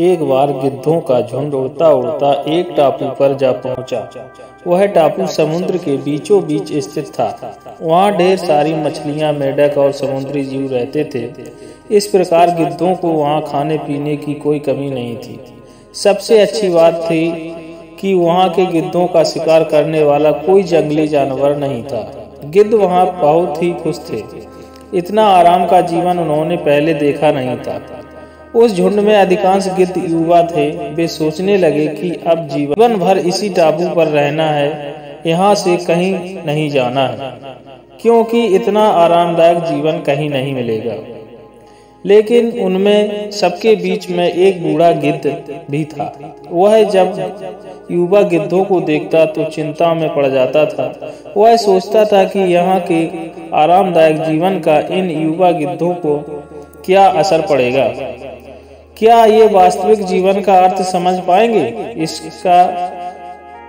एक बार गिद्धों का झुंड उड़ता उड़ता एक टापू पर जा पहुंचा। वह टापू समुद्र के बीचों बीच स्थित था। वहां ढेर सारी मछलियां, मेढक और समुद्री जीव रहते थे। इस प्रकार गिद्धों को वहां खाने पीने की कोई कमी नहीं थी। सबसे अच्छी बात थी कि वहां के गिद्धों का शिकार करने वाला कोई जंगली जानवर नहीं था। गिद्ध वहां बहुत ही खुश थे। इतना आराम का जीवन उन्होंने पहले देखा नहीं था। उस झुंड में अधिकांश गिद्ध युवा थे। वे सोचने लगे कि अब जीवन भर इसी टापू पर रहना है, यहाँ से कहीं नहीं जाना है, क्योंकि इतना आरामदायक जीवन कहीं नहीं मिलेगा। लेकिन उनमें सबके बीच में एक बूढ़ा गिद्ध भी था। वह जब युवा गिद्धों को देखता तो चिंता में पड़ जाता था। वह सोचता था कि यहाँ के आरामदायक जीवन का इन युवा गिद्धों को क्या असर पड़ेगा। क्या ये वास्तविक जीवन का अर्थ समझ पाएंगे? इसका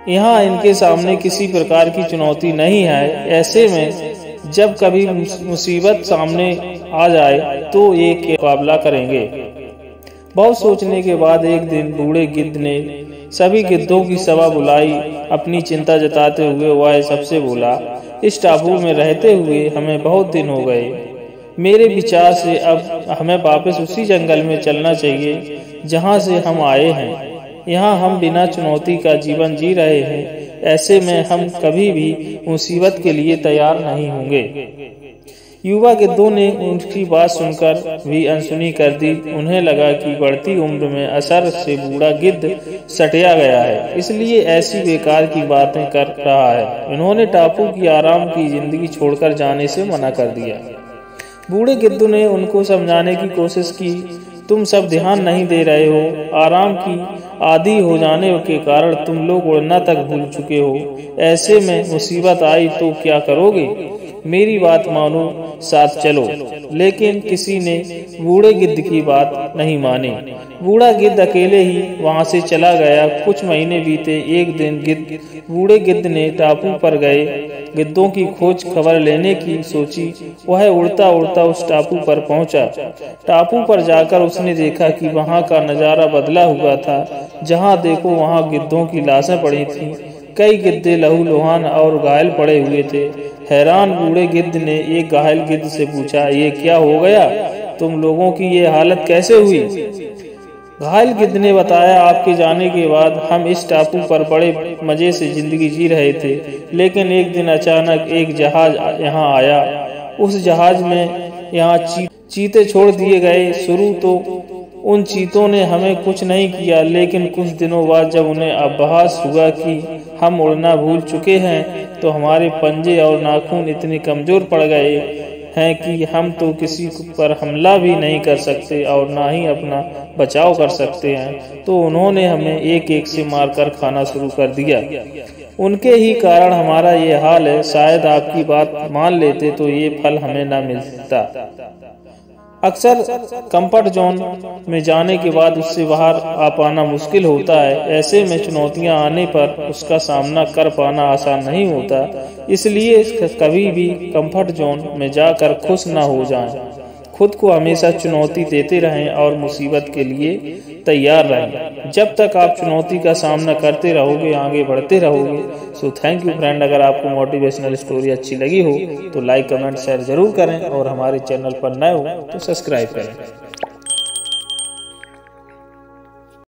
यहाँ इनके सामने किसी प्रकार की चुनौती नहीं है। ऐसे में जब कभी मुसीबत सामने आ जाए तो ये मुकाबला करेंगे। बहुत सोचने के बाद एक दिन बूढ़े गिद्ध ने सभी गिद्धों की सभा बुलाई। अपनी चिंता जताते हुए वह सबसे बोला, इस टापू में रहते हुए हमें बहुत दिन हो गए। मेरे विचार से अब हमें वापस उसी जंगल में चलना चाहिए जहां से हम आए हैं। यहाँ हम बिना चुनौती का जीवन जी रहे हैं। ऐसे में हम कभी भी मुसीबत के लिए तैयार नहीं होंगे। युवा गिद्धों ने उनकी बात सुनकर भी अनसुनी कर दी। उन्हें लगा कि बढ़ती उम्र में असर से बूढ़ा गिद्ध सटिया गया है, इसलिए ऐसी बेकार की बातें कर रहा है। उन्होंने टापू की आराम की जिंदगी छोड़कर जाने से मना कर दिया। बूढ़े गिद्ध ने उनको समझाने की कोशिश की, तुम सब ध्यान नहीं दे रहे हो। आराम की आदी हो जाने के कारण तुम लोग उड़ना तक भूल चुके हो। ऐसे में मुसीबत आई तो क्या करोगे? मेरी बात मानो, साथ चलो। लेकिन किसी ने बूढ़े गिद्ध की बात नहीं मानी। बूढ़ा गिद्ध अकेले ही वहां से चला गया। कुछ महीने बीते। एक दिन बूढ़े गिद्ध ने टापू पर गए गिद्धों की खोज खबर लेने की सोची। वह उड़ता उड़ता उस टापू पर पहुंचा। टापू पर जाकर उसने देखा कि वहां का नजारा बदला हुआ था। जहां देखो वहां गिद्धों की लाशें पड़ी थीं। कई गिद्धे लहूलुहान और घायल पड़े हुए थे। हैरान बूढ़े गिद्ध ने एक घायल गिद्ध से पूछा, ये क्या हो गया? तुम लोगों की ये हालत कैसे हुई? घायल गिद्ध ने बताया, आपके जाने के बाद हम इस टापू पर बड़े मजे से जिंदगी जी रहे थे। लेकिन एक दिन अचानक एक जहाज यहाँ आया। उस जहाज में यहाँ चीते छोड़ दिए गए। शुरू तो उन चीतों ने हमें कुछ नहीं किया, लेकिन कुछ दिनों बाद जब उन्हें आभास हुआ कि हम उड़ना भूल चुके हैं तो हमारे पंजे और नाखून इतने कमजोर पड़ गए हैं कि हम तो किसी पर हमला भी नहीं कर सकते और ना ही अपना बचाव कर सकते हैं। तो उन्होंने हमें एक एक से मारकर खाना शुरू कर दिया। उनके ही कारण हमारा ये हाल है। शायद आपकी बात मान लेते तो ये फल हमें न मिलता। अक्सर कंफर्ट जोन में जाने के बाद उससे बाहर आ पाना मुश्किल होता है। ऐसे में चुनौतियां आने पर उसका सामना कर पाना आसान नहीं होता। इसलिए कभी भी कंफर्ट जोन में जाकर खुश न हो जाएं। खुद को हमेशा चुनौती देते रहें और मुसीबत के लिए तैयार रहें। जब तक आप चुनौती का सामना करते रहोगे, आगे बढ़ते रहोगे। So thank you friend. अगर आपको मोटिवेशनल स्टोरी अच्छी लगी हो तो लाइक, कमेंट, शेयर जरूर करें और हमारे चैनल पर नए हो तो सब्सक्राइब करें।